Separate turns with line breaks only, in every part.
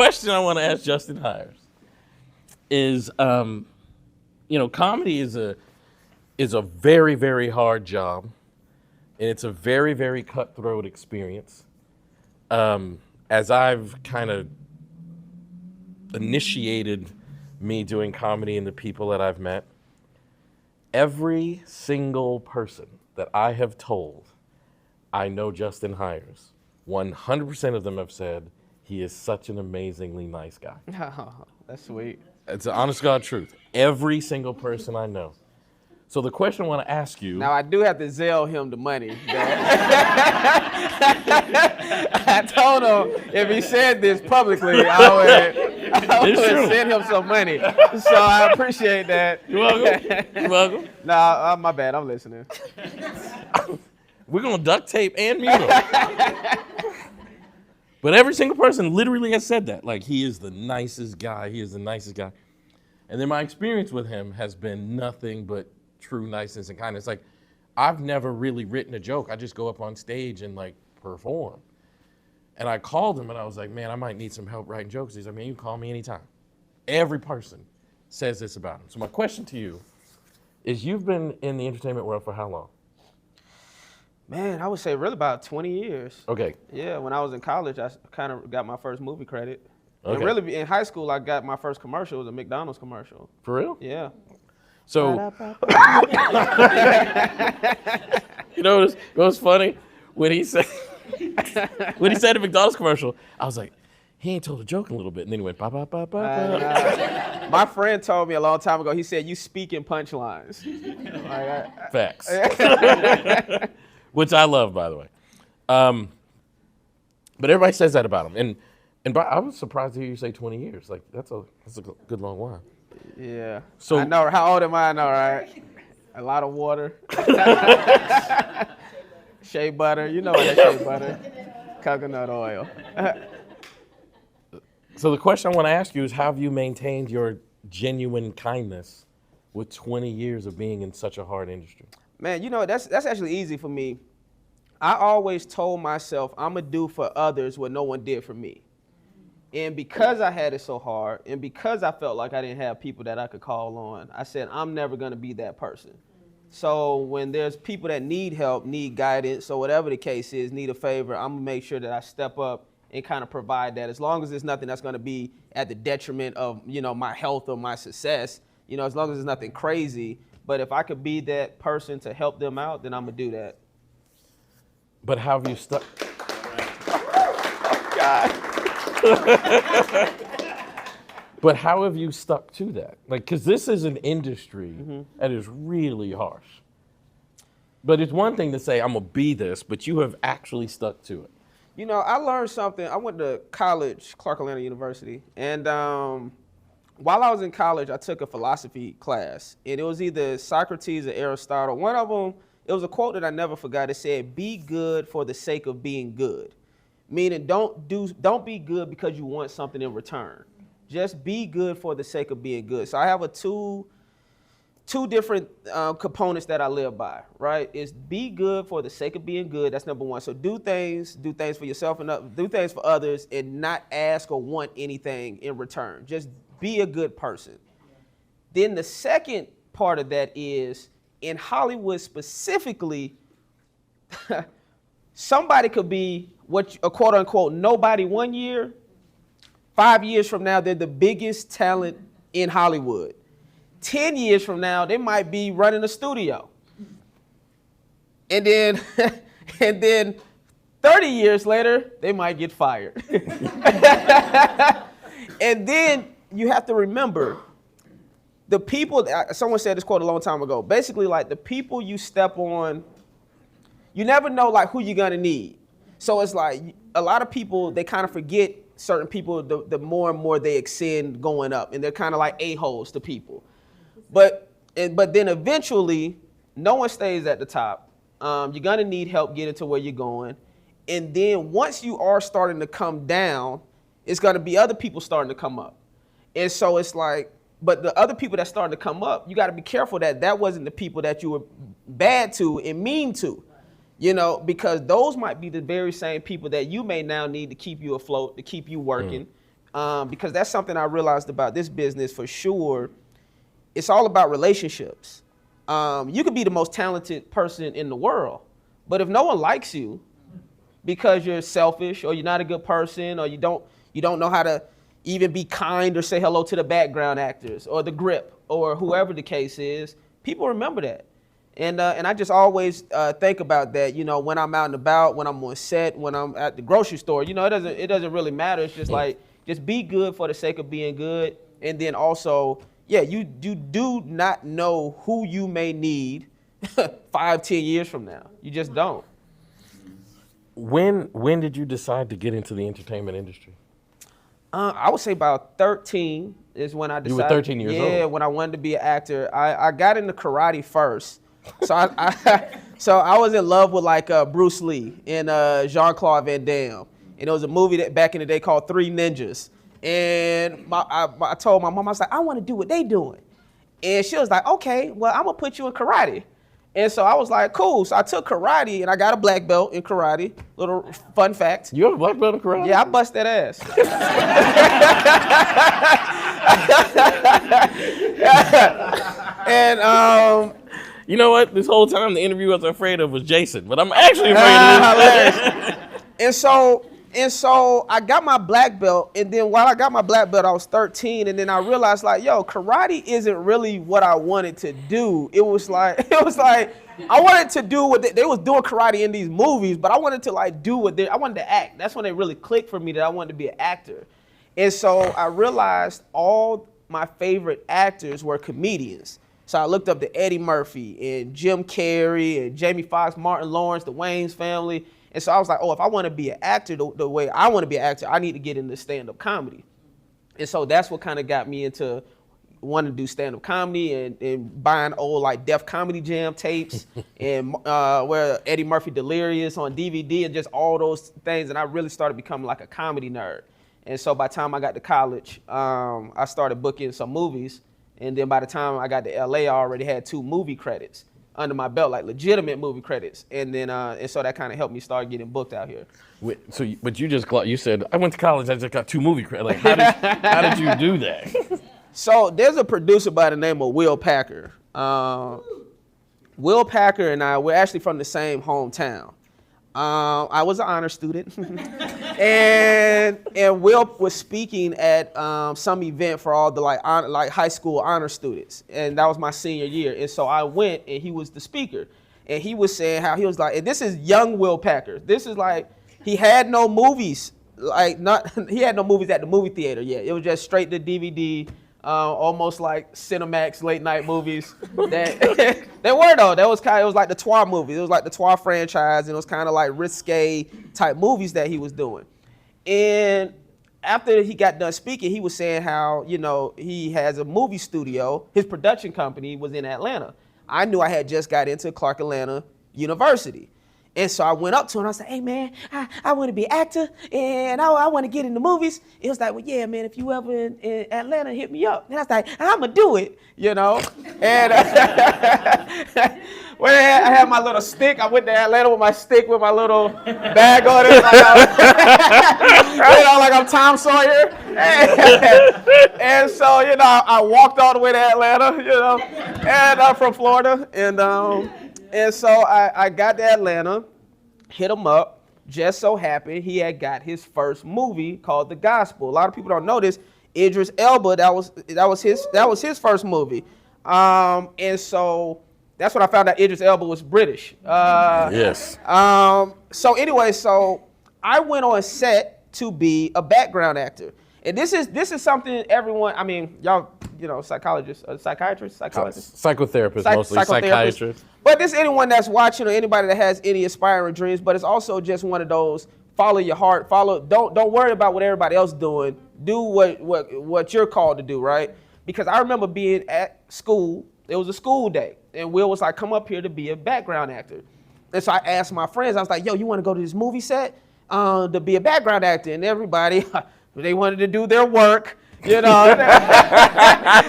question I want to ask Justin Hires is, comedy is a very, very hard job, and it's a very, very cutthroat experience. As I've kind of initiated me doing comedy and the people that I've met, every single person that I have told, I know Justin Hires, 100% of them have said he is such an amazingly nice guy.
Oh, that's sweet.
It's the honest God truth. Every single person I know. So the question I want to ask you.
Now I do have to Zelle him the money. I told him if he said this publicly, I would send him some money. So I appreciate that.
You're welcome. You're welcome.
Nah, my bad. I'm listening.
We're going to duct tape and mute him. But every single person literally has said that. Like, he is the nicest guy. He is the nicest guy. And then my experience with him has been nothing but true niceness and kindness. Like, I've never really written a joke. I just go up on stage and, like, perform. And I called him, and I was like, man, I might need some help writing jokes. He's like, man, you can call me anytime. Every person says this about him. So my question to you is, you've been in the entertainment world for how long?
Man, I would say really about 20 years.
Okay.
Yeah, when I was in college, I kind of got my first movie credit.
Okay.
And really, in high school, I got my first commercial. It was a McDonald's commercial.
For real?
Yeah.
So, you know what's funny? When he said the McDonald's commercial, I was like, he ain't told a joke in a little bit. And then he went, ba, ba, ba, ba, ba.
My friend told me a long time ago, he said, you speak in punchlines.
Facts. Which I love, by the way. But everybody says that about him. And I was surprised to hear you say 20 years. Like, that's a good long while.
Yeah.
So,
I know. How old am I? I know, right? A lot of water. Shea butter. You know what that shea butter. Coconut oil.
So the question I want to ask you is, how have you maintained your genuine kindness with 20 years of being in such a hard industry?
Man, you know, that's actually easy for me. I always told myself I'm going to do for others what no one did for me. And because I had it so hard, and because I felt like I didn't have people that I could call on, I said, I'm never going to be that person. So when there's people that need help, need guidance, or whatever the case is, need a favor, I'm going to make sure that I step up and kind of provide that. As long as there's nothing that's going to be at the detriment of, my health or my success, as long as there's nothing crazy. But if I could be that person to help them out, then I'm going to do that.
But how have you stuck?
Oh, God.
But how have you stuck to that? Like, because this is an industry that is really harsh. But it's one thing to say, I'm going to be this, but you have actually stuck to it.
I learned something. I went to college, Clark Atlanta University, and while I was in college, I took a philosophy class, and it was either Socrates or Aristotle. One of them, it was a quote that I never forgot. It said, "Be good for the sake of being good," meaning don't be good because you want something in return. Just be good for the sake of being good. So I have two different components that I live by, right? It's be good for the sake of being good. That's number one. So do things for yourself and do things for others, and not ask or want anything in return. Just be a good person. Then the second part of that is, in Hollywood specifically, somebody could be a quote unquote nobody 1 year. 5 years from now, they're the biggest talent in Hollywood. 10 years from now, they might be running a studio. And then 30 years later, they might get fired. And then you have to remember, the people, someone said this quote a long time ago, basically like the people you step on, you never know like who you're gonna need. So it's like a lot of people, they kind of forget certain people the more and more they ascend going up, and they're kind of like a-holes to people. But then eventually, no one stays at the top. You're gonna need help getting to where you're going. And then once you are starting to come down, it's gonna be other people starting to come up. And so it's like, but the other people that starting to come up, you gotta be careful that wasn't the people that you were bad to and mean to. Because those might be the very same people that you may now need to keep you afloat, to keep you working. because that's something I realized about this business for sure. It's all about relationships. You could be the most talented person in the world, but if no one likes you because you're selfish or you're not a good person or you don't know how to even be kind or say hello to the background actors or the grip or whoever the case is, people remember that. And I just always think about that, you know, when I'm out and about, when I'm on set, when I'm at the grocery store, you know, it doesn't really matter. It's just like, just be good for the sake of being good. And then also, yeah, you do not know who you may need 5-10 years from now. You just don't.
When did you decide to get into the entertainment industry?
I would say about 13 is when I decided.
You were 13 years old?
Yeah, when I wanted to be an actor. I got into karate first. So so I was in love with like Bruce Lee and Jean-Claude Van Damme. And it was a movie that back in the day called Three Ninjas. And I told my mom, I was like, I want to do what they doing. And she was like, okay, well, I'm going to put you in karate. And so I was like, cool. So I took karate and I got a black belt in karate. Little fun fact.
You have a black belt in karate?
Yeah, I bust that ass. And
you know what? This whole time the interview I was afraid of was Jason, but I'm actually afraid of
And so I got my black belt, and then while I got my black belt, I was 13, and then I realized like, yo, karate isn't really what I wanted to do. It was like I wanted to do what they was doing karate in these movies, but I wanted to like do what I wanted to act. That's when it really clicked for me that I wanted to be an actor. And so I realized all my favorite actors were comedians. So I looked up to Eddie Murphy and Jim Carrey and Jamie Foxx, Martin Lawrence, the Wayans family. And so I was like, oh, if I want to be an actor the way I want to be an actor, I need to get into stand-up comedy. And so that's what kind of got me into wanting to do stand-up comedy and buying old like Def Comedy Jam tapes and where Eddie Murphy Delirious on DVD and just all those things. And I really started becoming like a comedy nerd. And so by the time I got to college, I started booking some movies. And then by the time I got to LA, I already had 2 movie credits under my belt, like legitimate movie credits. And then, and so that kind of helped me start getting booked out here.
But you said, I went to college, I just got 2 movie credits. Like, how did you do that?
So there's a producer by the name of Will Packer. Will Packer and I, we're actually from the same hometown. I was an honor student, and Will was speaking at some event for all the like high school honor students, and that was my senior year. And so I went, and he was the speaker, and he was saying how he was like, and this is young Will Packer. This is like he had no movies, he had no movies at the movie theater yet. It was just straight to DVD. Almost like Cinemax late night movies. That they were though. It was like the Twa movies. It was like the Twa franchise, and it was kind of like risque type movies that he was doing. And after he got done speaking, he was saying how, you know, he has a movie studio. His production company was in Atlanta. I knew I had just got into Clark Atlanta University. And so I went up to him and I said, hey man, I want to be an actor and I want to get into movies. It was like, well, yeah, man, if you ever in Atlanta, hit me up. And I was like, I'm going to do it, you know. And well, I had my little stick. I went to Atlanta with my stick with my little bag on it. Like I'm Tom Sawyer. And so, you know, I walked all the way to Atlanta, you know, and I'm from Florida. And so I got to Atlanta, hit him up. Just so happened he had got his first movie called The Gospel. A lot of people don't know this. Idris Elba, that was his first movie. And so that's when I found out Idris Elba was British.
Yes.
So anyway, so I went on set to be a background actor. And this is something everyone, I mean, y'all, you know, psychologists, psychiatrists.
Psychotherapists, mostly psychiatrists.
But this anyone that's watching or anybody that has any aspiring dreams, but it's also just one of those, follow your heart, don't worry about what everybody else doing. Do what you're called to do, right? Because I remember being at school, it was a school day, and Will was like, come up here to be a background actor. And so I asked my friends, I was like, yo, you want to go to this movie set to be a background actor? And everybody, they wanted to do their work, you know,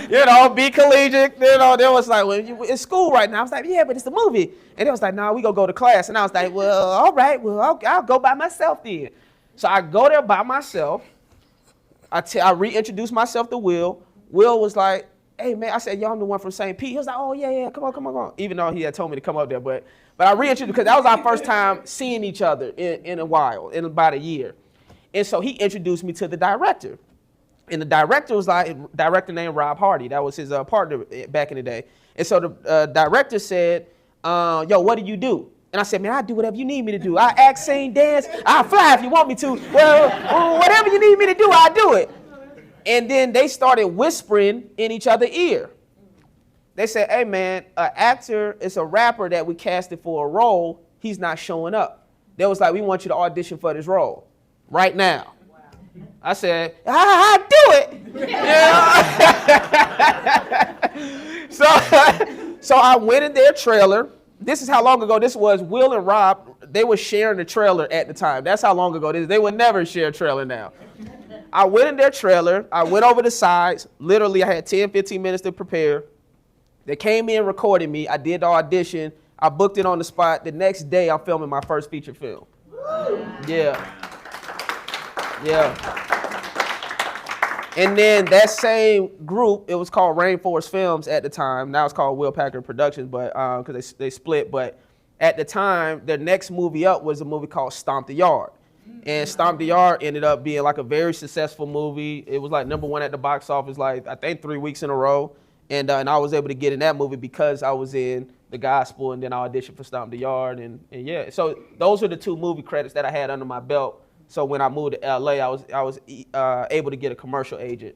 you know, be collegiate, you know. They was like, well, it's school right now. I was like, yeah, but it's a movie. And they was like, no, we gonna go to class. And I was like, well, all right, well, I'll go by myself then. So I go there by myself. I reintroduced myself to Will. Will was like, hey man, I said, yo, I'm the one from St. Pete. He was like, oh yeah, come on. Even though he had told me to come up there, but I reintroduced, because that was our first time seeing each other in a while, in about a year. And so he introduced me to the director. And the director was like, director named Rob Hardy. That was his partner back in the day. And so the director said, yo, what do you do? And I said, man, I do whatever you need me to do. I act, sing, dance. I'll fly if you want me to. Well, whatever you need me to do, I'll do it. And then they started whispering in each other's ear. They said, hey, man, an actor is a rapper that we casted for a role. He's not showing up. They was like, we want you to audition for this role right now. Wow. I said, I'll do it. Yeah. So I went in their trailer. This is how long ago this was. Will and Rob, they were sharing the trailer at the time. That's how long ago this is. They would never share a trailer now. I went in their trailer. I went over the sides. Literally, I had 10, 15 minutes to prepare. They came in, recorded me. I did the audition. I booked it on the spot. The next day, I'm filming my first feature film. Yeah. And then that same group, it was called Rainforest Films at the time. Now it's called Will Packard Productions, but because they split. But at the time, their next movie up was a movie called Stomp the Yard. And Stomp the Yard ended up being like a very successful movie. It was like #1 at the box office, like I think 3 weeks in a row. And I was able to get in that movie because I was in The Gospel, and then I auditioned for Stomp the Yard. And yeah, so those were the 2 movie credits that I had under my belt. So when I moved to LA, I was able to get a commercial agent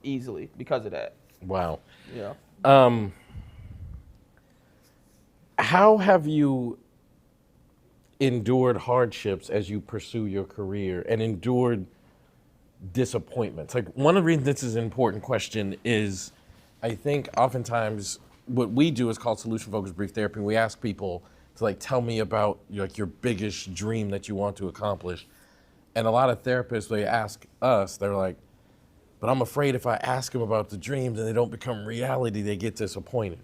easily because of that.
Wow.
Yeah.
How have you endured hardships as you pursue your career and endured disappointments? Like, one of the reasons this is an important question is, I think oftentimes what we do is called solution-focused brief therapy. And we ask people to like tell me about your biggest dream that you want to accomplish. And a lot of therapists, they ask us, they're like, but I'm afraid if I ask them about the dreams and they don't become reality, they get disappointed.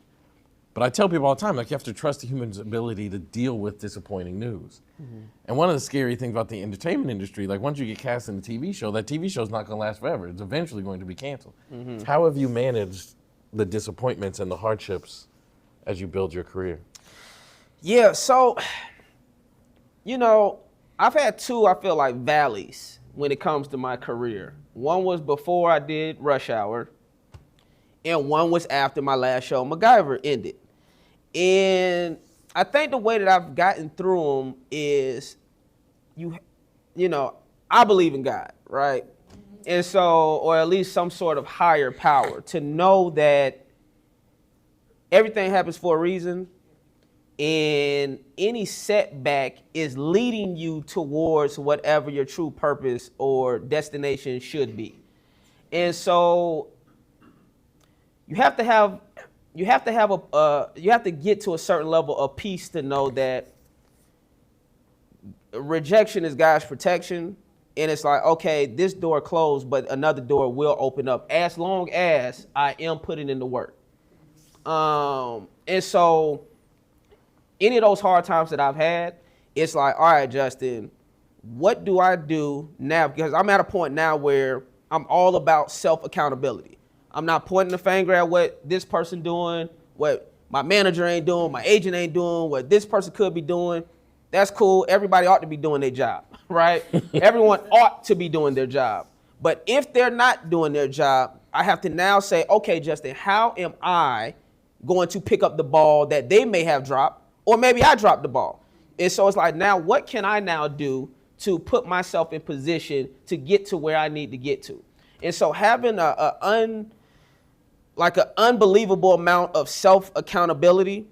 But I tell people all the time, like, you have to trust the human's ability to deal with disappointing news. Mm-hmm. And one of the scary things about the entertainment industry, like once you get cast in a TV show, that TV show is not going to last forever. It's eventually going to be canceled. Mm-hmm. So how have you managed the disappointments and the hardships as you build your career?
Yeah, so, I've had 2, I feel like, valleys when it comes to my career. One was before I did Rush Hour, and one was after my last show, MacGyver, ended. And I think the way that I've gotten through them is, I believe in God, right? And so, or at least some sort of higher power, to know that everything happens for a reason, and any setback is leading you towards whatever your true purpose or destination should be. And so you have to get to a certain level of peace to know that rejection is God's protection. And it's like, okay, this door closed, but another door will open up as long as I am putting in the work. And so any of those hard times that I've had, it's like, all right, Justin, what do I do now? Because I'm at a point now where I'm all about self-accountability. I'm not pointing the finger at what this person doing, what my manager ain't doing, my agent ain't doing, what this person could be doing. That's cool. Everybody ought to be doing their job, right? Everyone ought to be doing their job. But if they're not doing their job, I have to now say, okay, Justin, how am I going to pick up the ball that they may have dropped? Or maybe I dropped the ball. And so it's like, now what can I now do to put myself in position to get to where I need to get to? And so having an unbelievable amount of self-accountability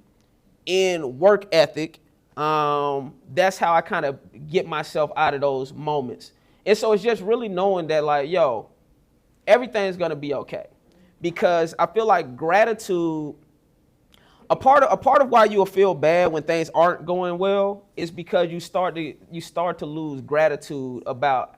and work ethic, that's how I kind of get myself out of those moments. And so it's just really knowing that, like, yo, everything's going to be okay. Because I feel like gratitude, a part of why you'll feel bad when things aren't going well is because you start to lose gratitude about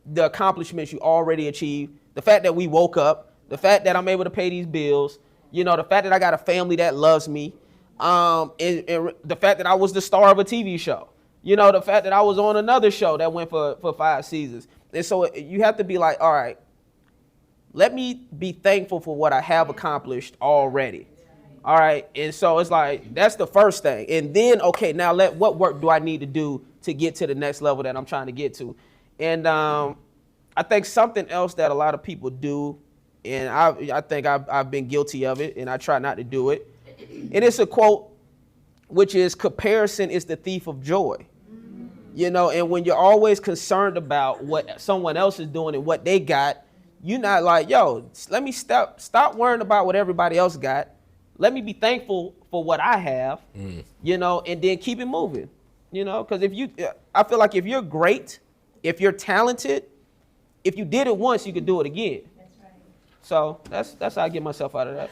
the accomplishments you already achieved, the fact that we woke up, the fact that I'm able to pay these bills, the fact that I got a family that loves me, and the fact that I was the star of a TV show, the fact that I was on another show that went for 5 seasons. And so you have to be like, all right, let me be thankful for what I have accomplished already. All right. And so it's like, that's the first thing. And then, okay, now what work do I need to do to get to the next level that I'm trying to get to? And I think something else that a lot of people do, and I think I've been guilty of it, and I try not to do it. And it's a quote, which is, comparison is the thief of joy. You know, and when you're always concerned about what someone else is doing and what they got, you're not like, yo, let me stop worrying about what everybody else got. Let me be thankful for what I have, you know, and then keep it moving, you know, because I feel like if you're great, if you're talented, if you did it once, you could do it again. That's right. So that's how I get myself out of that.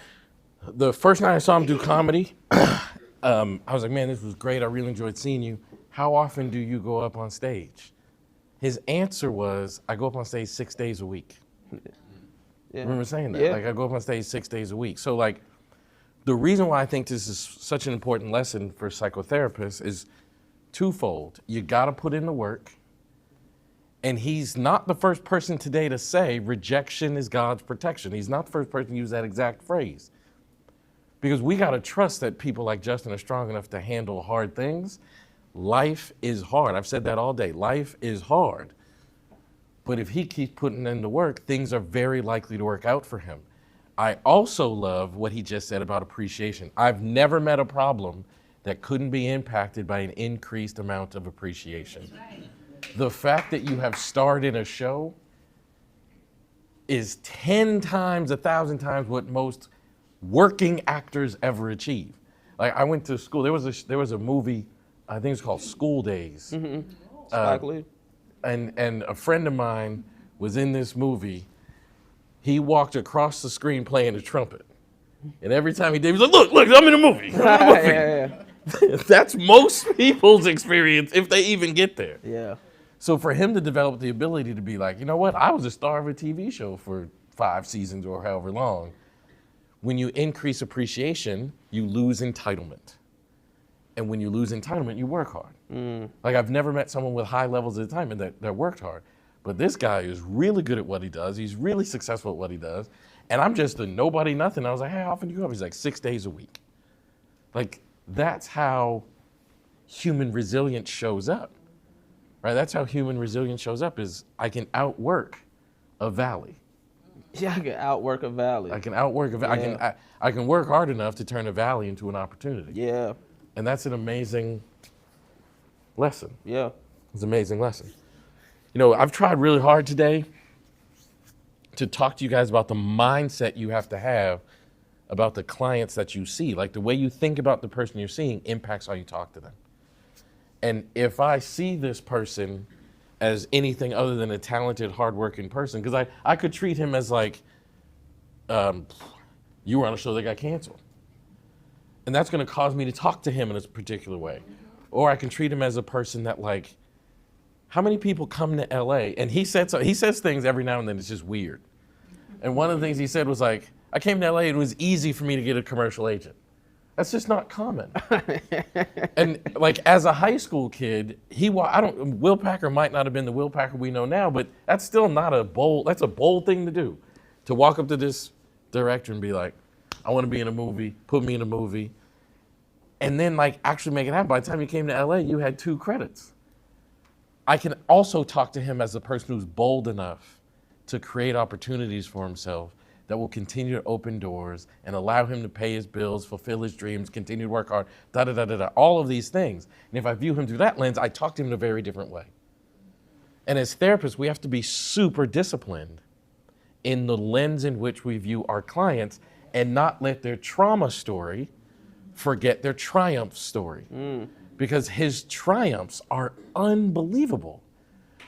The first night I saw him do comedy, I was like, man, this was great. I really enjoyed seeing you. How often do you go up on stage? His answer was, I go up on stage 6 days a week. Yeah. Remember saying that? Yeah. Like, I go up on stage 6 days a week. So, like, the reason why I think this is such an important lesson for psychotherapists is twofold. You got to put in the work. And he's not the first person today to say rejection is God's protection. He's not the first person to use that exact phrase. Because we got to trust that people like Justin are strong enough to handle hard things. Life is hard. I've said that all day. Life is hard. But if he keeps putting in the work, things are very likely to work out for him. I also love what he just said about appreciation. I've never met a problem that couldn't be impacted by an increased amount of appreciation. Right. The fact that you have starred in a show is 10 times, 1,000 times what most working actors ever achieve. Like, I went to school. There was a movie, I think it's called School Days. Mm-hmm. And a friend of mine was in this movie. He walked across the screen playing the trumpet. And every time he did, he was like, look, I'm in a movie. Yeah. That's most people's experience if they even get there. Yeah. So for him to develop the ability to be like, you know what, I was a star of a TV show for 5 seasons or however long. When you increase appreciation, you lose entitlement. And when you lose entitlement, you work hard. Like, I've never met someone with high levels of entitlement that worked hard. But this guy is really good at what he does. He's really successful at what he does. And I'm just a nobody, nothing. I was like, hey, how often do you go up? He's like, 6 days a week. Like, that's how human resilience shows up, right? That's how human resilience shows up, is I can outwork a valley.
Yeah, I can outwork a valley.
I can outwork a valley. Yeah. I can work hard enough to turn a valley into an opportunity. Yeah. And that's an amazing lesson. Yeah. It's an amazing lesson. You know, I've tried really hard today to talk to you guys about the mindset you have to have about the clients that you see. Like, the way you think about the person you're seeing impacts how you talk to them. And if I see this person as anything other than a talented, hardworking person, because I could treat him as like, you were on a show that got canceled. And that's going to cause me to talk to him in a particular way. Or I can treat him as a person that, like, how many people come to LA? And he says things every now and then, it's just weird. And one of the things he said was like, I came to LA and it was easy for me to get a commercial agent. That's just not common. And like, as a high school kid, Will Packer might not have been the Will Packer we know now, but that's still not that's a bold thing to do. To walk up to this director and be like, I want to be in a movie, put me in a movie. And then, like, actually make it happen. By the time you came to LA, you had 2 credits. I can also talk to him as a person who's bold enough to create opportunities for himself that will continue to open doors and allow him to pay his bills, fulfill his dreams, continue to work hard, all of these things. And if I view him through that lens, I talk to him in a very different way. And as therapists, we have to be super disciplined in the lens in which we view our clients and not let their trauma story forget their triumph story. Because his triumphs are unbelievable.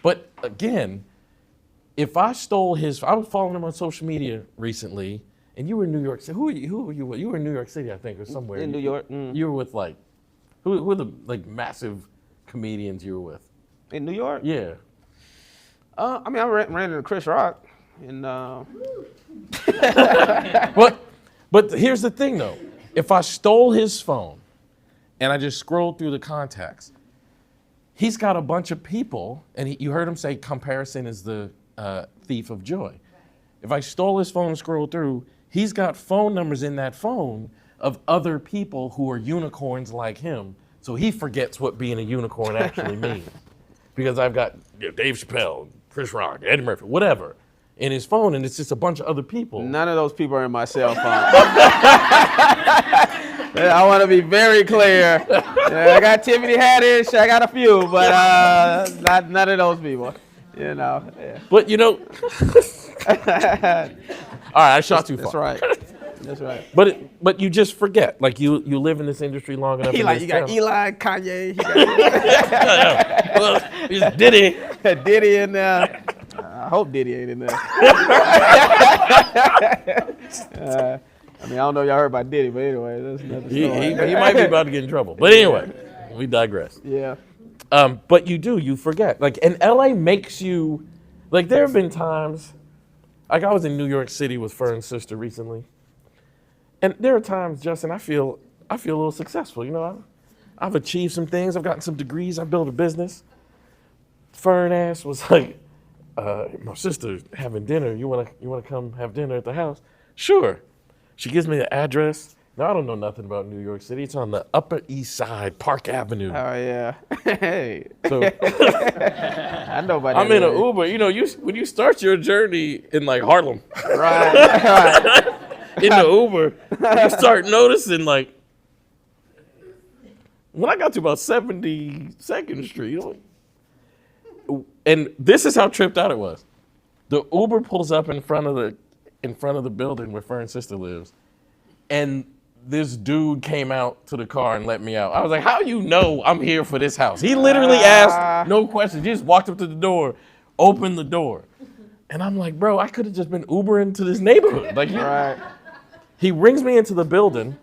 But again, if I stole I was following him on social media recently, and you were in New York City. Who were you with? You were in New York City, I think, or somewhere.
In New York.
You were with, like, who are the, like, massive comedians you were with?
In New York?
Yeah.
I mean, I ran into Chris Rock, and
But here's the thing, though. If I stole his phone and I just scrolled through the contacts, he's got a bunch of people, and you heard him say comparison is the thief of joy. If I stole his phone and scrolled through, he's got phone numbers in that phone of other people who are unicorns like him. So he forgets what being a unicorn actually means. Because I've got Dave Chappelle, Chris Rock, Eddie Murphy, whatever, in his phone, and it's just a bunch of other people.
None of those people are in my cell phone. I want to be very clear. Yeah, I got Tiffany Haddish, I got a few, but none of those people. You know. Yeah.
But you know, all right, I shot too far.
That's right. That's right.
But you just forget. Like you live in this industry long enough.
You got Eli, Kanye,
well, it's Diddy.
Diddy in there. I hope Diddy ain't in there. I don't know if y'all heard about Diddy, but anyway, that's another story.
He might be about to get in trouble. But anyway, we digress.
Yeah.
But you forget. Like, and LA makes you, like, there have been times, like I was in New York City with Fern's sister recently. And there are times, Justin, I feel a little successful. You know, I've achieved some things. I've gotten some degrees. I built a business. Fern ass was like, my sister's having dinner. You wanna come have dinner at the house? Sure. She gives me the address. Now I don't know nothing about New York City. It's on the Upper East Side, Park Avenue.
Oh yeah. Hey.
So
I know about that.
I'm in an Uber. You know, when you start your journey in like Harlem.
Right.
In the Uber, you start noticing, like, when I got to about 72nd Street, you know, and this is how tripped out it was. The Uber pulls up in front of the building where Fern's sister lives, and this dude came out to the car and let me out. I was like, how you know I'm here for this house? He literally asked no questions. He just walked up to the door, opened the door. And I'm like, bro, I could have just been Ubering to this neighborhood. Like,
Right.
He brings me into the building,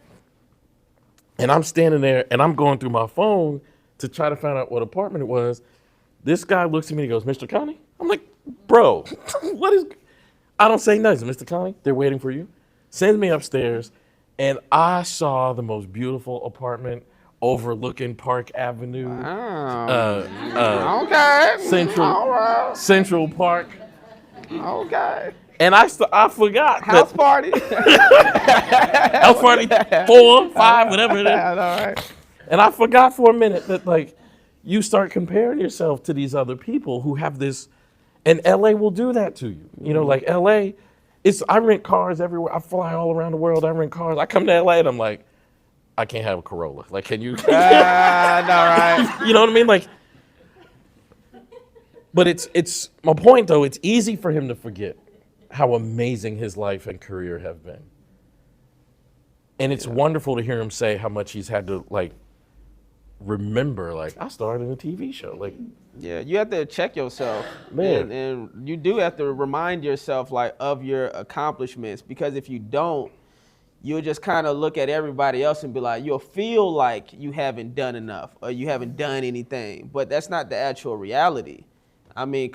and I'm standing there, and I'm going through my phone to try to find out what apartment it was. This guy looks at me and he goes, Mr. Connie? I'm like, bro, what is... I don't say nothing. Mr. Connie, they're waiting for you. Sends me upstairs, and I saw the most beautiful apartment overlooking Park Avenue.
Okay.
Central Park.
Okay.
And I forgot.
House party.
House party 4, 5, whatever it is.
All right.
And I forgot for a minute that, like, you start comparing yourself to these other people who have this, and LA will do that to you. You know, like LA, I rent cars everywhere. I fly all around the world. I rent cars. I come to LA and I'm like, I can't have a Corolla. Like, can you?
All right.
You know what I mean? Like, but it's my point though. It's easy for him to forget how amazing his life and career have been. And it's wonderful to hear him say how much he's had to, like, remember, like, I started in a TV show. Like,
yeah, you have to check yourself.
Man.
And you do have to remind yourself, like, of your accomplishments, because if you don't, you'll just kind of look at everybody else and be like, you'll feel like you haven't done enough or you haven't done anything. But that's not the actual reality. I mean,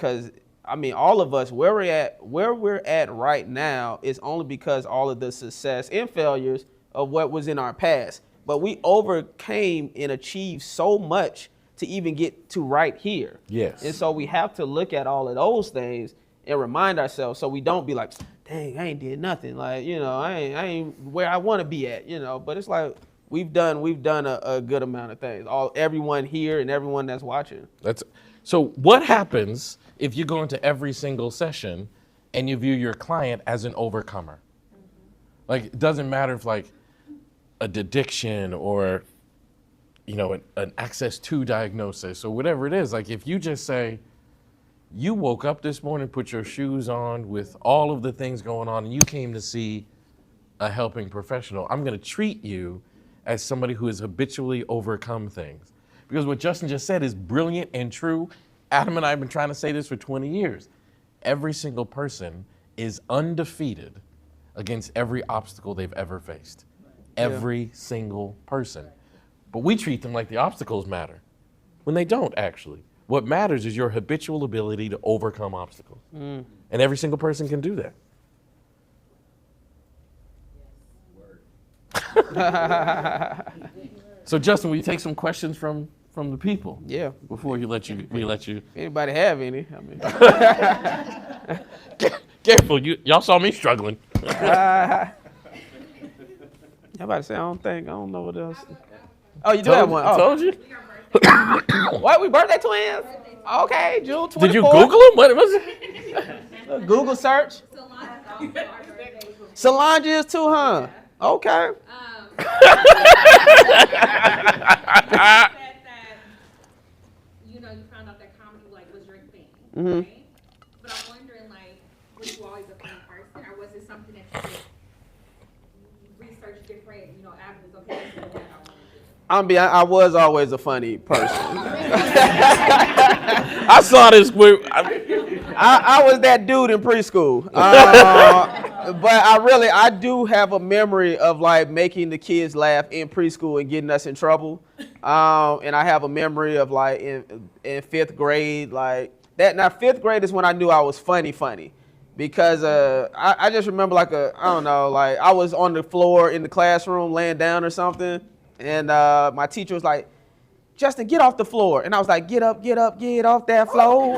all of us, where we're at right now is only because all of the success and failures of what was in our past. But we overcame and achieved so much to even get to right here.
Yes.
And so we have to look at all of those things and remind ourselves so we don't be like, dang, I ain't did nothing. Like, you know, I ain't where I want to be at, you know. But it's like we've done a good amount of things. Everyone here and everyone that's watching.
So what happens if you go into every single session and you view your client as an overcomer? Like, it doesn't matter if, like, a addiction or, you know, an access to diagnosis or whatever it is. Like, if you just say, you woke up this morning, put your shoes on with all of the things going on, and you came to see a helping professional, I'm going to treat you as somebody who has habitually overcome things. Because what Justin just said is brilliant and true. Adam and I have been trying to say this for 20 years. Every single person is undefeated against every obstacle they've ever faced. Every single person. But we treat them like the obstacles matter, when they don't actually. What matters is your habitual ability to overcome obstacles. And every single person can do that. So Justin, will you take some questions from from the people.
Yeah.
Before we let you.
Anybody have any? I mean.
Careful, y'all saw me struggling.
I'm about to say, I don't know what else. Oh, you do have one. Oh.
Told you.
What? We birthday twins? Okay, June 24th.
Did you Google them? What was it?
Google search. Solange is too, huh? Okay.
You found out that comedy was your thing,
Mm-hmm.
right? But I'm wondering, was you always a funny person, or was it something that you just researched different, avenues? Okay, this is what I want to do.
I was always a funny person.
I saw this.
I was that dude in preschool. But I do have a memory of making the kids laugh in preschool and getting us in trouble. And I have a memory of in fifth grade, that. Now fifth grade is when I knew I was funny, because I just remember I was on the floor in the classroom laying down or something, and my teacher was like, Justin, get off the floor. And I was like, get up, get off that floor.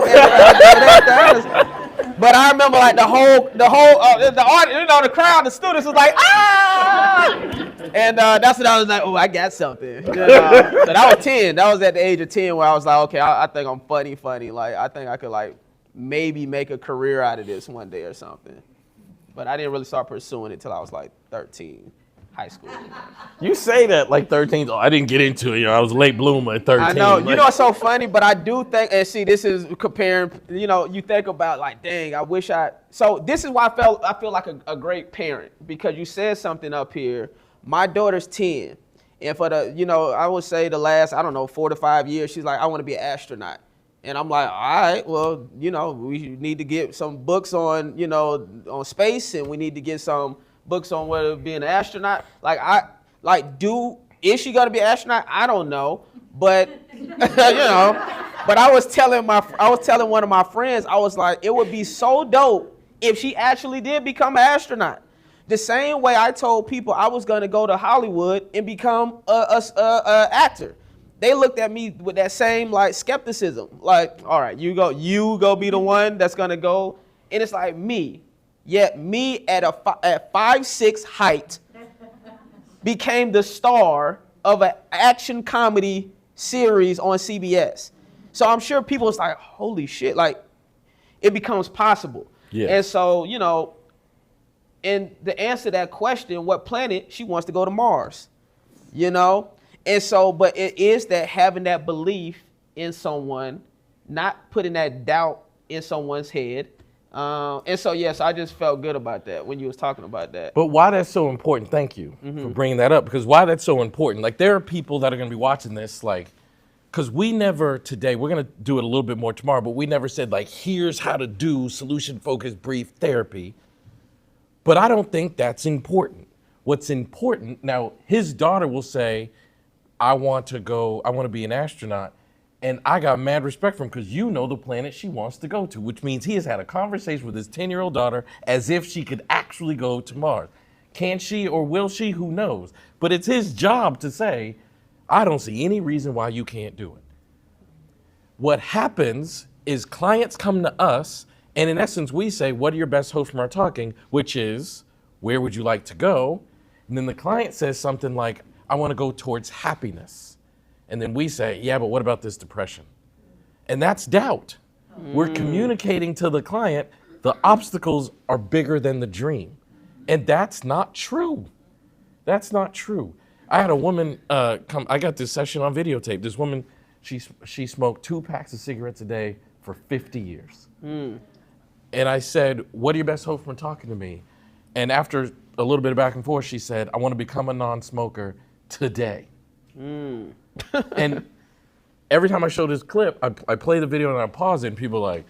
But I remember the audience, the crowd, the students was like, ah! And that's when I was like, oh, I got something. So that was 10. That was at the age of 10 where I was like, okay, I think I'm funny. I think I could maybe make a career out of this one day or something. But I didn't really start pursuing it till I was 13. High school.
You say that 13. Oh, I didn't get into it. I was a late bloomer at 13.
I know. It's so funny, but I do think, and see, this is comparing, you think about dang, I wish so this is why I feel like a great parent, because you said something up here. My daughter's 10. And for I would say the last, 4 to 5 years, she's like, I want to be an astronaut. And I'm like, all right, well, we need to get some books on, on space, and we need to get some books on whether being an astronaut. Is she gonna be an astronaut? I don't know, but but I was telling one of my friends, I was like, it would be so dope if she actually did become an astronaut. The same way I told people I was gonna go to Hollywood and become a actor. They looked at me with that same skepticism. All right, you go be the one that's gonna go, and it's me. Yet me at 5'6" height became the star of an action comedy series on CBS. So I'm sure people was like, holy shit, it becomes possible.
Yeah.
And so, and the answer to that question, what planet, she wants to go to Mars, And so, but it is that having that belief in someone, not putting that doubt in someone's head. And so, yes, I just felt good about that when you was talking about that.
But why that's so important, thank you for bringing that up, because why that's so important, there are people that are going to be watching this, because we never today, we're going to do it a little bit more tomorrow, but we never said, here's how to do solution-focused brief therapy. But I don't think that's important. What's important, now, his daughter will say, I want to be an astronaut. And I got mad respect for him because the planet she wants to go to, which means he has had a conversation with his 10-year-old daughter as if she could actually go to Mars. Can she or will she? Who knows? But it's his job to say, I don't see any reason why you can't do it. What happens is clients come to us, and in essence, we say, what are your best hopes from our talking, which is, where would you like to go? And then the client says something like, I want to go towards happiness. And then we say, yeah, but what about this depression? And that's doubt. We're communicating to the client, the obstacles are bigger than the dream. And that's not true. That's not true. I had a woman I got this session on videotape. This woman, she smoked 2 packs of cigarettes a day for 50 years. And I said, what are your best hopes from talking to me? And after a little bit of back and forth, she said, I want to become a non-smoker today. And every time I show this clip, I play the video and I pause it, and people are like,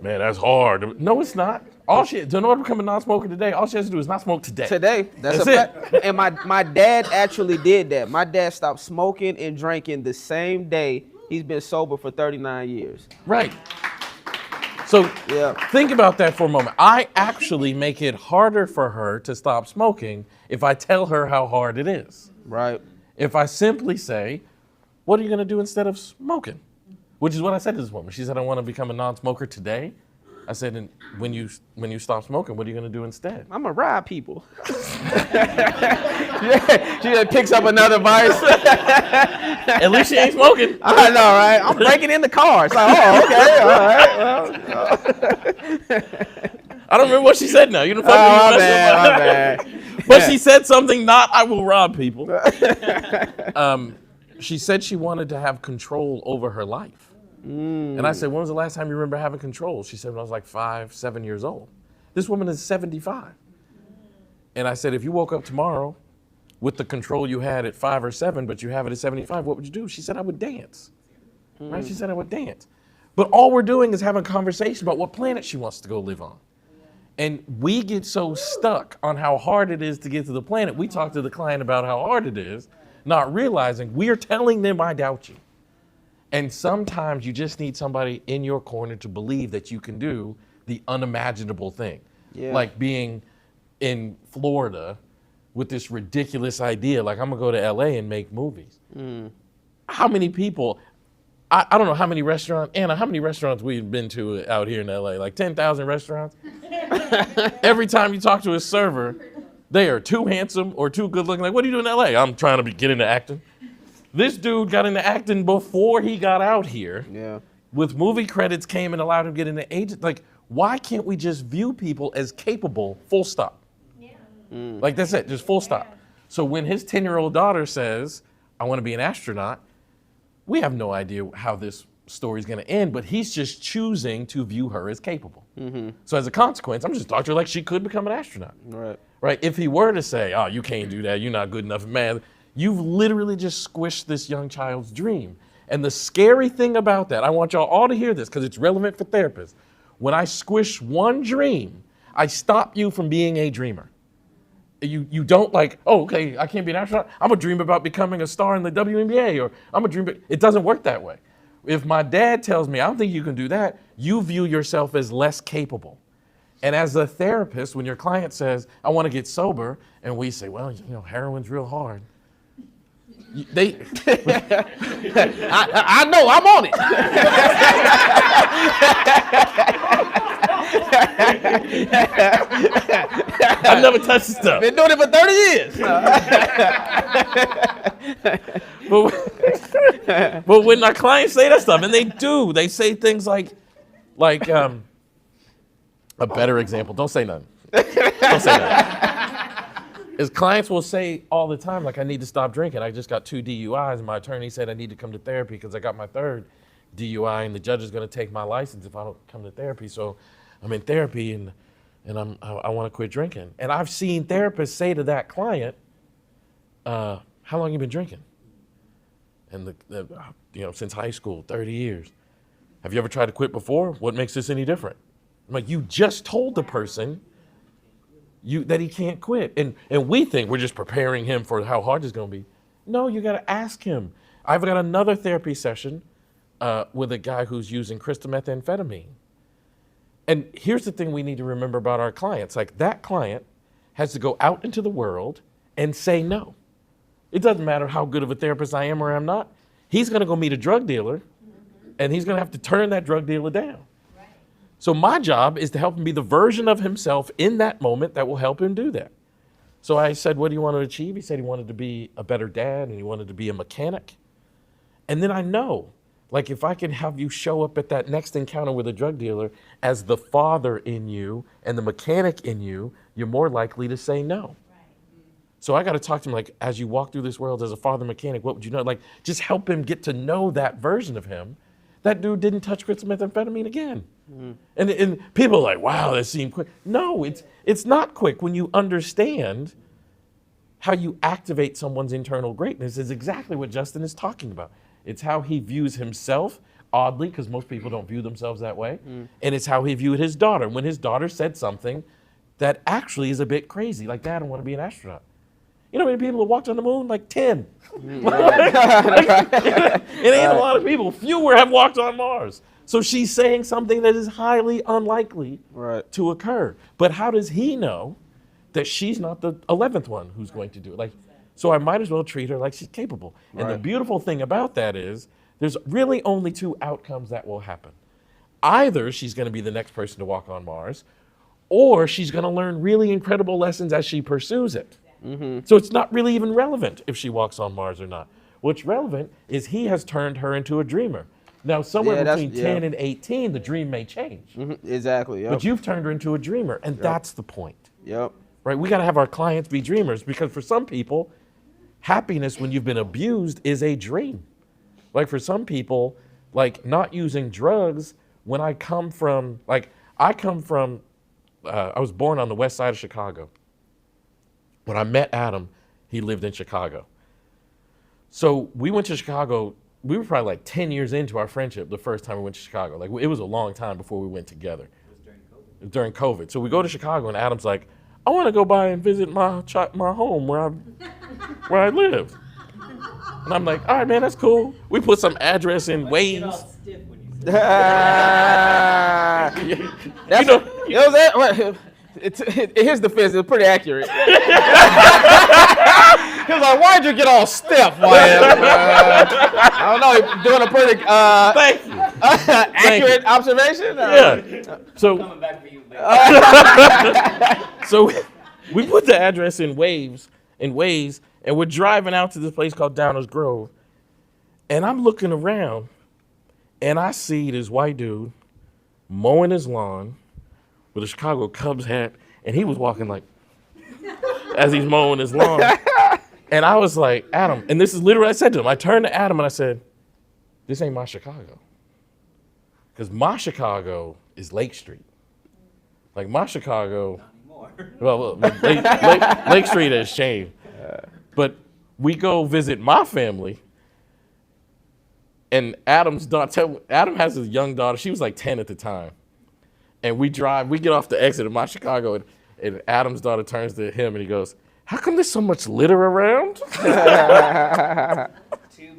man, that's hard. No, it's not. In order to become a non-smoker today, all she has to do is not smoke today.
Today, that's it. And my dad actually did that. My dad stopped smoking and drinking the same day. He's been sober for 39 years.
Right. So think about that for a moment. I actually make it harder for her to stop smoking if I tell her how hard it is.
Right.
If I simply say, what are you going to do instead of smoking? Which is what I said to this woman. She said, I want to become a non-smoker today. I said, and when you stop smoking, what are you going to do instead?
I'm going to rob people. Yeah, she just picks up another vice.
At least she ain't smoking.
I know, right? I'm breaking in the car. It's like, oh, okay, all right. Well,
I don't remember what she said now. You don't fuck
my bad.
But she said something not, I will rob people. She said she wanted to have control over her life. And I said, when was the last time you remember having control? She said, when I was like 5, 7 years old. This woman is 75. And I said, if you woke up tomorrow with the control you had at 5 or 7, but you have it at 75, what would you do? She said, I would dance. Right? She said, I would dance. But all we're doing is having a conversation about what planet she wants to go live on. And we get so stuck on how hard it is to get to the planet. We talk to the client about how hard it is, not realizing we're telling them, I doubt you. And sometimes you just need somebody in your corner to believe that you can do the unimaginable thing. Yeah. Like being in Florida with this ridiculous idea, like I'm gonna go to LA and make movies. How many people, I don't know how many restaurants, Anna, how many restaurants we've been to out here in LA? Like 10,000 restaurants? Every time you talk to a server, they are too handsome or too good looking. Like, what are you doing in LA? I'm trying to get into acting. This dude got into acting before he got out here. Yeah. With movie credits came and allowed him to get into agent. Like, why can't we just view people as capable, full stop? Yeah. Like, that's it, just full stop. So when his 10-year-old daughter says, I want to be an astronaut, we have no idea how this story's going to end, but he's just choosing to view her as capable. So as a consequence, I'm just talking to her like she could become an astronaut. Right? If he were to say, oh, you can't do that, you're not good enough at math, you've literally just squished this young child's dream. And the scary thing about that, I want y'all all to hear this because it's relevant for therapists. When I squish one dream, I stop you from being a dreamer. You don't like, oh, okay, I can't be an astronaut. I'm gonna dream about becoming a star in the WNBA, or I'm gonna dream, it doesn't work that way. If my dad tells me, I don't think you can do that, you view yourself as less capable. And as a therapist, when your client says, I wanna get sober, and we say, well, you know, heroin's real hard. I know, I'm on it. I've never touched this stuff.
Been doing it for 30
years. But when our clients say that stuff, and they do, they say things like a better example. Don't say nothing. Don't say nothing. As clients will say all the time, like, I need to stop drinking. I just got 2 DUIs, and my attorney said I need to come to therapy because I got my 3rd DUI, and the judge is going to take my license if I don't come to therapy. So I'm in therapy, and I want to quit drinking. And I've seen therapists say to that client, how long you been drinking? And since high school, 30 years. Have you ever tried to quit before? What makes this any different? I'm like, you just told the person that he can't quit. And we think we're just preparing him for how hard it's gonna be. No, you gotta ask him. I've got another therapy session with a guy who's using crystal methamphetamine. And here's the thing we need to remember about our clients. Like, that client has to go out into the world and say no. It doesn't matter how good of a therapist I am or am not. He's gonna go meet a drug dealer, and he's gonna have to turn that drug dealer down. So my job is to help him be the version of himself in that moment that will help him do that. So I said, what do you want to achieve? He said he wanted to be a better dad, and he wanted to be a mechanic. And then I know, like, if I can have you show up at that next encounter with a drug dealer as the father in you and the mechanic in you, you're more likely to say no. So I got to talk to him, like, as you walk through this world as a father mechanic, what would you know? Like, just help him get to know that version of him. That dude didn't touch crystal methamphetamine again. And people are like, wow, that seemed quick. No, it's not quick. When you understand how you activate someone's internal greatness is exactly what Justin is talking about. It's how he views himself, oddly, because most people don't view themselves that way. And it's how he viewed his daughter. When his daughter said something that actually is a bit crazy, like, Dad, I want to be an astronaut. You know how many people have walked on the moon? Like 10. It ain't a lot of people. Fewer have walked on Mars. So she's saying something that is highly unlikely to occur. But how does he know that she's not the 11th one who's going to do it? Like, So I might as well treat her like she's capable. And the
Right.
beautiful thing about that is there's really only two outcomes that will happen. Either she's going to be the next person to walk on Mars, or she's going to learn really incredible lessons as she pursues it. So it's not really even relevant if she walks on Mars or not. What's relevant is he has turned her into a dreamer. Now, somewhere
Yeah,
between 10 and 18, the dream may change.
Exactly. Yep.
But you've turned her into a dreamer, and that's the point.
Yep.
Right? We got to have our clients be dreamers, because for some people, happiness when you've been abused is a dream. Like for some people, like not using drugs, when I come from, I was born on the west side of Chicago. When I met Adam, he lived in Chicago. So we went to Chicago, we were probably like 10 years into our friendship the first time we went to Chicago. Like it was a long time before we went together. It was during COVID. So we go to Chicago and Adam's like, I want to go by and visit my home where I live. And I'm like, all right, man, that's cool. We put some address in Waze.
That's, his defense is pretty accurate. He was like, why'd you get all stiff? I don't know, doing a pretty
Thank you.
accurate observation?
Yeah. So,
Coming back for you later.
so we put the address in Waze, and we're driving out to this place called Downers Grove. And I'm looking around, and I see this white dude mowing his lawn with a Chicago Cubs hat, and he was walking like, as he's mowing his lawn. And I was like, Adam, and this is literally what I said to him. I turned to Adam and I said, this ain't my Chicago. Because my Chicago is Lake Street. Like my Chicago, well, Lake Street has changed. But we go visit my family, and Adam has a young daughter. She was like 10 at the time. And we get off the exit of my Chicago, and Adam's daughter turns to him and he goes, how come there's so much litter around?
To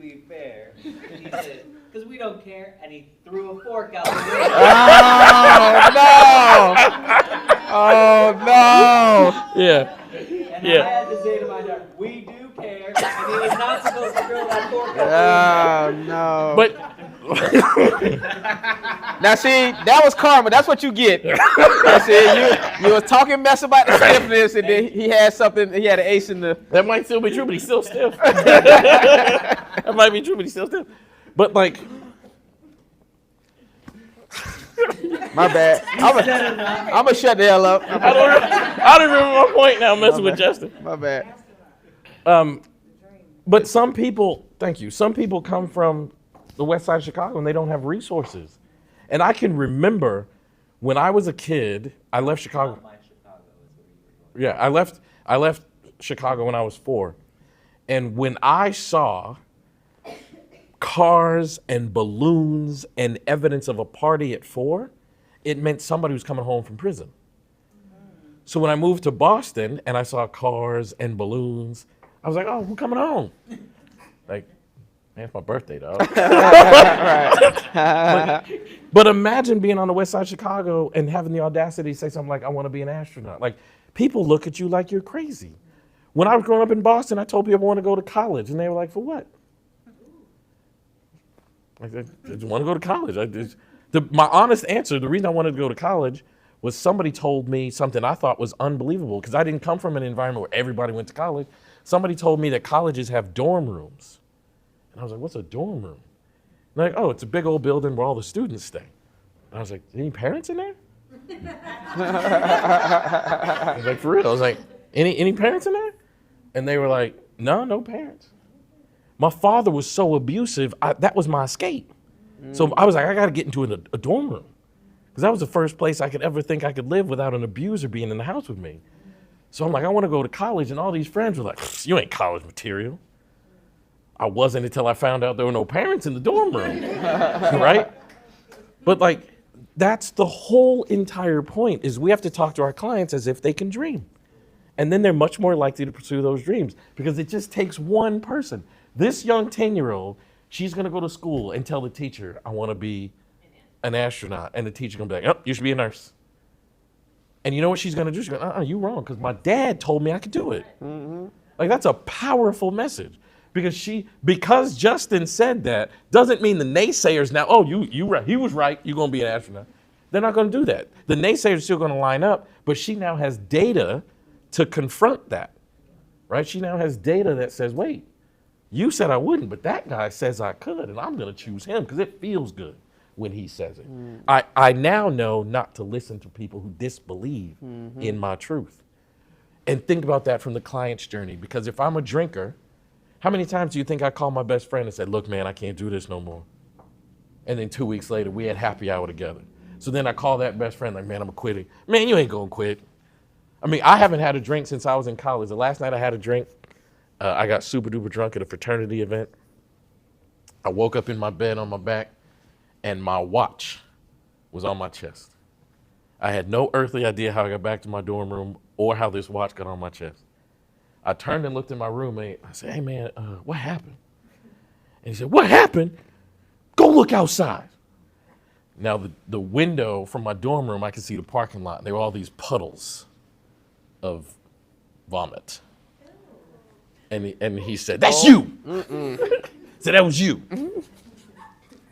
be fair, he said, because we don't care, and he threw a fork out the window.
Oh, no.
Yeah.
And
Yeah.
I had to say to my daughter, we do care, and he was not supposed to throw that fork out the window.
Oh, no.
But
Now, see, that was karma. That's what you get. Now, see, you was talking mess about the stiffness, and then he had an ace in the...
that might still be true, but he's still stiff. That might be true, but he's still stiff. But like,
My bad. I'm gonna shut the hell up.
I don't remember my point now. I'm messing with Justin.
My bad.
But some people, thank you. Some people come from the west side of Chicago and they don't have resources. And I can remember when I was a kid, I left Chicago.
My Chicago is where you were going.
Yeah, I left Chicago when I was 4. And when I saw cars and balloons and evidence of a party at 4, it meant somebody was coming home from prison. So when I moved to Boston and I saw cars and balloons, I was like, oh, we're coming home. Like, man, it's my birthday, dog. But imagine being on the west side of Chicago and having the audacity to say something like, I want to be an astronaut. Like, people look at you like you're crazy. When I was growing up in Boston, I told people I want to go to college, and they were like, for what? I just want to go to college. My honest answer, the reason I wanted to go to college was somebody told me something I thought was unbelievable, because I didn't come from an environment where everybody went to college. Somebody told me that colleges have dorm rooms. And I was like, what's a dorm room? And they're like, oh, it's a big old building where all the students stay. And I was like, any parents in there? I was like, for real? I was like, any parents in there? And they were like, no parents. My father was so abusive, that was my escape. So I was like, I got to get into a dorm room. Because that was the first place I could ever think I could live without an abuser being in the house with me. So I'm like, I want to go to college. And all these friends were like, you ain't college material. I wasn't until I found out there were no parents in the dorm room, right? But like, that's the whole entire point, is we have to talk to our clients as if they can dream. And then they're much more likely to pursue those dreams, because it just takes one person. This young 10-year-old, she's gonna go to school and tell the teacher, I wanna be an astronaut. And the teacher's gonna be like, oh, you should be a nurse. And you know what she's gonna do? She's gonna, you wrong, because my dad told me I could do it. Mm-hmm. Like, that's a powerful message. Because Justin said that doesn't mean the naysayers now, oh, you right, he was right, you're gonna be an astronaut. They're not gonna do that. The naysayers are still gonna line up, but she now has data to confront that, right? She now has data that says, wait, you said I wouldn't, but that guy says I could, and I'm gonna choose him because it feels good when he says it. I now know not to listen to people who disbelieve in my truth. And think about that from the client's journey, because if I'm a drinker, how many times do you think I called my best friend and said, look, man, I can't do this no more? And then 2 weeks later, we had happy hour together. So then I call that best friend, like, man, I'm quitting. Man, you ain't gonna quit. I mean, I haven't had a drink since I was in college. The last night I had a drink, I got super duper drunk at a fraternity event. I woke up in my bed on my back, and my watch was on my chest. I had no earthly idea how I got back to my dorm room or how this watch got on my chest. I turned and looked at my roommate. I said, hey, man, what happened? And he said, what happened? Go look outside. Now, the window from my dorm room, I could see the parking lot. And there were all these puddles of vomit. And he said, that's you. So that was you.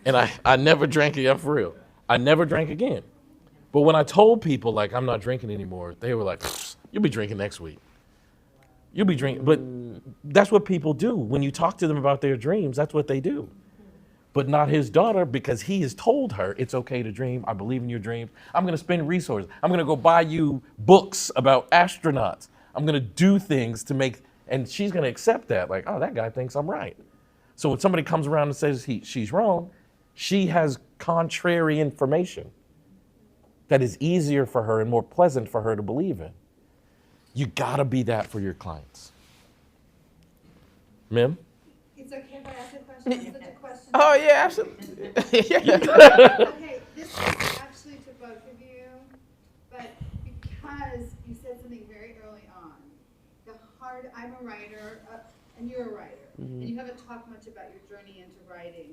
And I never drank again, for real. I never drank again. But when I told people, like, I'm not drinking anymore, they were like, you'll be drinking next week. You'll be drinking. But that's what people do. When you talk to them about their dreams, that's what they do. But not his daughter, because he has told her it's okay to dream. I believe in your dreams. I'm going to spend resources. I'm going to go buy you books about astronauts. I'm going to do things to make, and she's going to accept that. Like, oh, that guy thinks I'm right. So when somebody comes around and says she's wrong, she has contrary information that is easier for her and more pleasant for her to believe in. You gotta be that for your clients. Mim?
It's okay if I ask a question? It's such a question.
Oh, yeah, absolutely. Yeah.
Okay, this is actually to both of you, but because you said something very early on, I'm a writer, and you're a writer, and you haven't talked much about your journey into writing,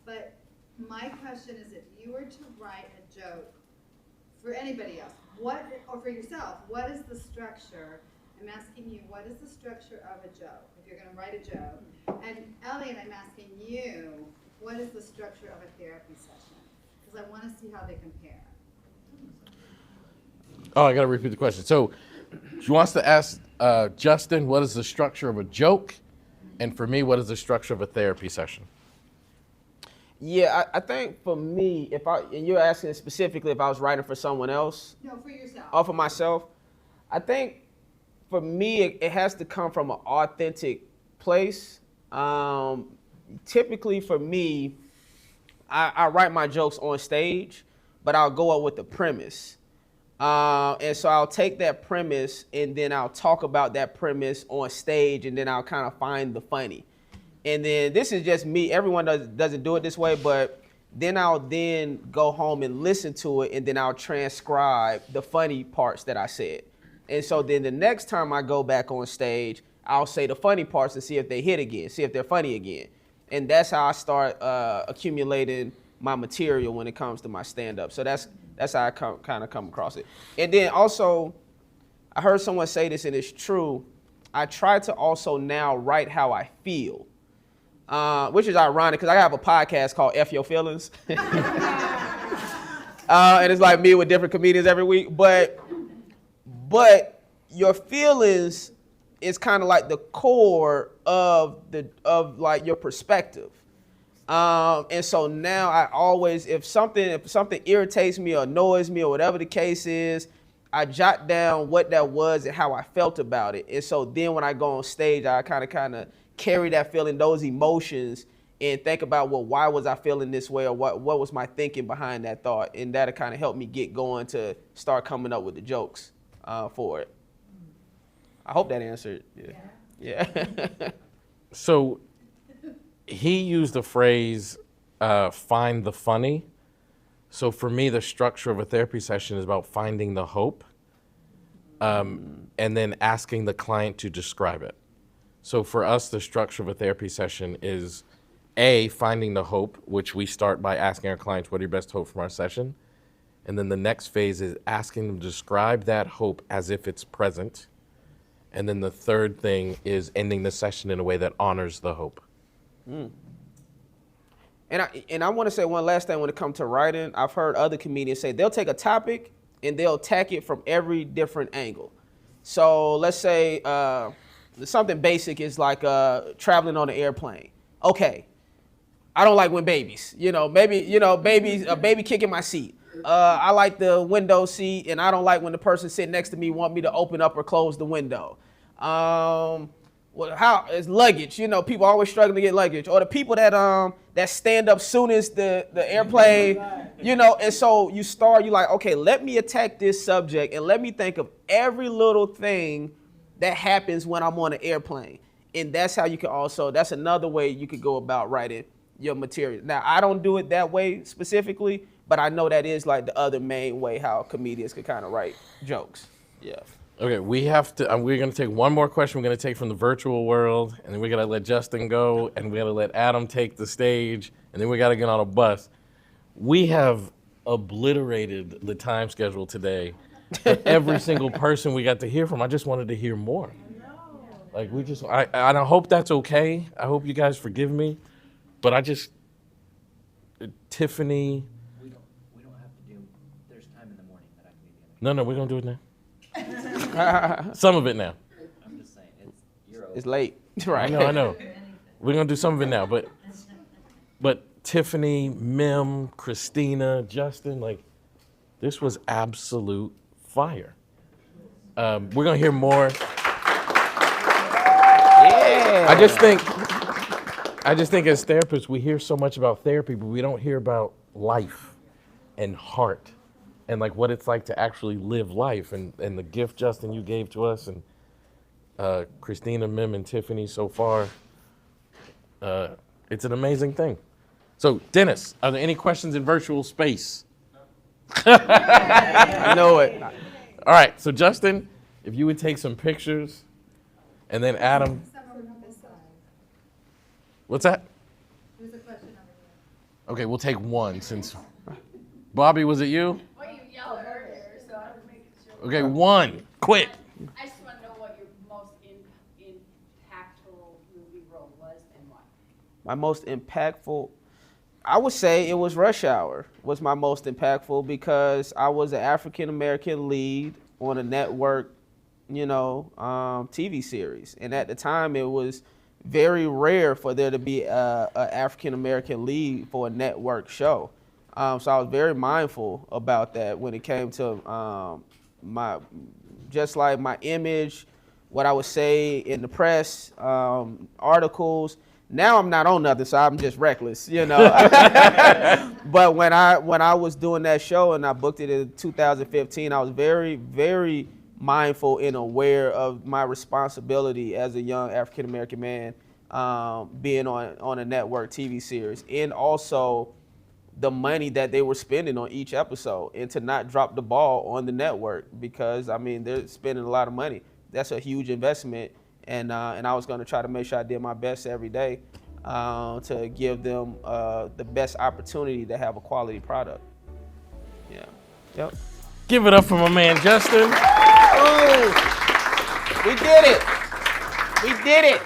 but my question is, if you were to write a joke for anybody else, or for yourself, what is the structure? I'm asking you, what is the structure of a joke? If you're going to write a joke, and Elliott, I'm asking you, what is the structure of a therapy session? Because I want to see how they compare.
Oh, I got to repeat the question. So she wants to ask Justin, what is the structure of a joke? And for me, what is the structure of a therapy session?
Yeah, I think for me, and you're asking specifically if I was writing for someone else?
No, for yourself.
Or for myself? I think for me, it has to come from an authentic place. Typically for me, I write my jokes on stage, but I'll go up with the premise. And so I'll take that premise and then I'll talk about that premise on stage, and then I'll kind of find the funny. And then this is just me. Everyone doesn't do it this way, but then I'll go home and listen to it, and then I'll transcribe the funny parts that I said. And so then the next time I go back on stage, I'll say the funny parts and see if they hit again, see if they're funny again. And that's how I start accumulating my material when it comes to my stand-up. So that's how I kind of come across it. And then also, I heard someone say this, and it's true. I try to also now write how I feel. Which is ironic because I have a podcast called F Your Feelings. And it's like me with different comedians every week. But your feelings is kind of like the core of like your perspective. And so now I always, if something irritates me or annoys me or whatever the case is, I jot down what that was and how I felt about it. And so then when I go on stage, I kind of carry that feeling, those emotions, and think about, well, why was I feeling this way, or what was my thinking behind that thought? And that'll kind of help me get going to start coming up with the jokes for it. I hope that answered. Yeah.
So he used the phrase, find the funny. So for me, the structure of a therapy session is about finding the hope, and then asking the client to describe it. So for us, the structure of a therapy session is A, finding the hope, which we start by asking our clients, what are your best hope from our session? And then the next phase is asking them to describe that hope as if it's present. And then the third thing is ending the session in a way that honors the hope.
And I want to say one last thing when it comes to writing. I've heard other comedians say they'll take a topic and they'll attack it from every different angle. So let's say something basic is like traveling on an airplane. Okay, I don't like when babies, babies, a baby kicking my seat. I like the window seat, and I don't like when the person sitting next to me want me to open up or close the window. How is luggage? People always struggling to get luggage, or the people that stand up soon as the airplane, And so you're like, okay, let me attack this subject, and let me think of every little thing that happens when I'm on an airplane, and that's how you can that's another way you could go about writing your material. Now, I don't do it that way specifically, but I know that is like the other main way how comedians could kind of write jokes. Yeah.
Okay, we have to. We're going to take one more question. We're going to take from the virtual world, and then we're going to let Justin go, and we're going to let Adam take the stage, and then we got to get on a bus. We have obliterated the time schedule today. But every single person we got to hear from, I just wanted to hear more. Like I hope that's okay. I hope you guys forgive me, but Tiffany.
We don't have to do. There's time in the morning that I can be the other.
No, we're gonna do it now. Some of it now.
I'm just saying, you're over.
It's late, right?
I know. We're gonna do some of it now, but Tiffany, Mim, Christina, Justin, this was absolute fire. We're gonna hear more.
Yeah.
I just think as therapists, we hear so much about therapy, but we don't hear about life and heart and what it's like to actually live life. And the gift, Justin, you gave to us, and Christina, Mim, and Tiffany so far, it's an amazing thing. So, Dennis, are there any questions in virtual space?
I know it.
All right, so Justin, if you would take some pictures, and then Adam.
Someone on this side.
What's that?
There's a question over here.
Okay, we'll take one since. Bobby, was it you?
Well, you yelled earlier, so I was making sure.
Okay, one, quick.
I just want to know what your most impactful movie role was and why.
My most impactful, I would say it was Rush Hour was my most impactful because I was an African-American lead on a network, TV series. And at the time, it was very rare for there to be a African-American lead for a network show. So I was very mindful about that when it came to my image, what I would say in the press, articles. Now I'm not on nothing, so I'm just reckless, But when I was doing that show and I booked it in 2015, I was very, very mindful and aware of my responsibility as a young African-American man being on a network TV series, and also the money that they were spending on each episode, and to not drop the ball on the network because, they're spending a lot of money. That's a huge investment. And I was going to try to make sure I did my best every day to give them the best opportunity to have a quality product. Yeah. Yep.
Give it up for my man, Justin.
Oh, we did it. We did it.